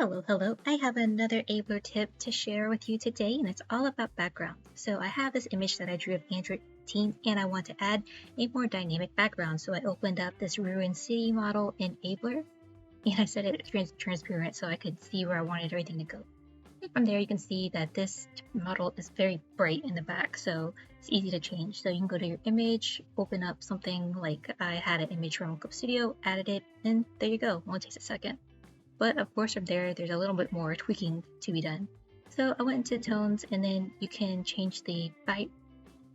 Hello. I have another ABLUR tip to share with you today, and it's all about background. So I have this image that I drew of Android 18, and I want to add a more dynamic background. So I opened up this ruined city model in ABLUR, and I set it transparent so I could see where I wanted everything to go. And from there, you can see that this model is very bright in the back, so it's easy to change. So you can go to your image, open up something like I had an image from Clip Studio, added it, and there you go. Only takes a second. But of course from there's a little bit more tweaking to be done. So I went into tones, and then you can change the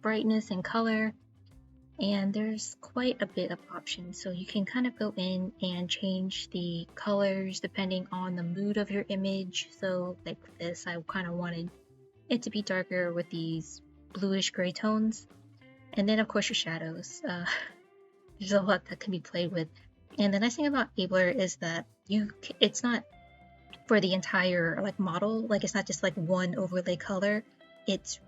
brightness and color, and there's quite a bit of options. So you can kind of go in and change the colors depending on the mood of your image. So like this, I kind of wanted it to be darker with these bluish gray tones. And then of course your shadows. There's a lot that can be played with. And the nice thing about ABLUR is that it's not for the entire model, it's not just one overlay color. It's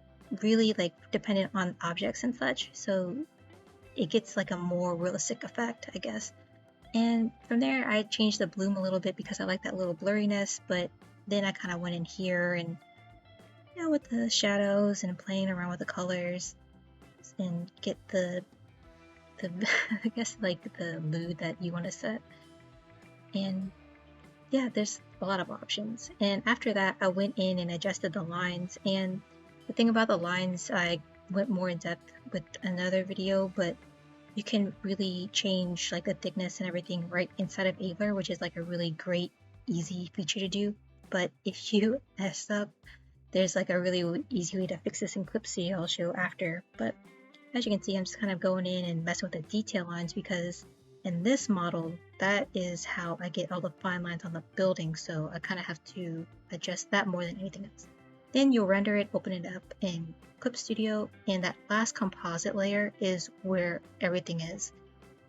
really dependent on objects and such, so it gets a more realistic effect, I guess. And from there I changed the bloom a little bit because I like that little blurriness, but then I kind of went in here and with the shadows and playing around with the colors and get the I guess the mood that you want to set. And yeah, there's a lot of options. And after that, I went in and adjusted the lines. And the thing about the lines, I went more in depth with another video, but you can really change the thickness and everything right inside of ABLUR, which is a really great, easy feature to do. But if you mess up, there's a really easy way to fix this in Clip Studio I'll show after. But as you can see, I'm just kind of going in and messing with the detail lines because in this model, that is how I get all the fine lines on the building, so I kind of have to adjust that more than anything else. Then you'll render it, open it up in Clip Studio, and that last composite layer is where everything is.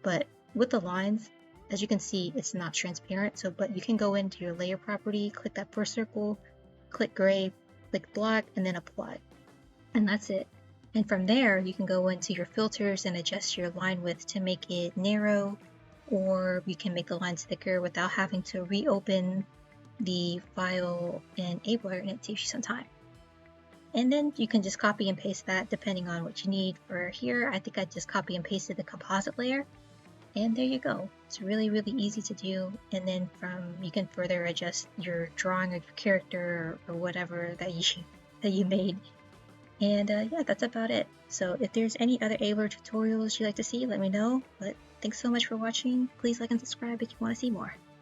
But with the lines, as you can see, it's not transparent, but you can go into your layer property, click that first circle, click gray, click black, and then apply. And that's it. And from there, you can go into your filters and adjust your line width to make it narrow, or you can make the lines thicker without having to reopen the file in ABLUR, and it saves you some time. And then you can just copy and paste that depending on what you need. For here, I think I just copy and pasted the composite layer, and there you go. It's really, really easy to do. And then you can further adjust your drawing of your character or whatever that you made. And yeah, that's about it. So if there's any other ABLUR tutorials you'd like to see, let me know. But thanks so much for watching. Please like and subscribe if you want to see more.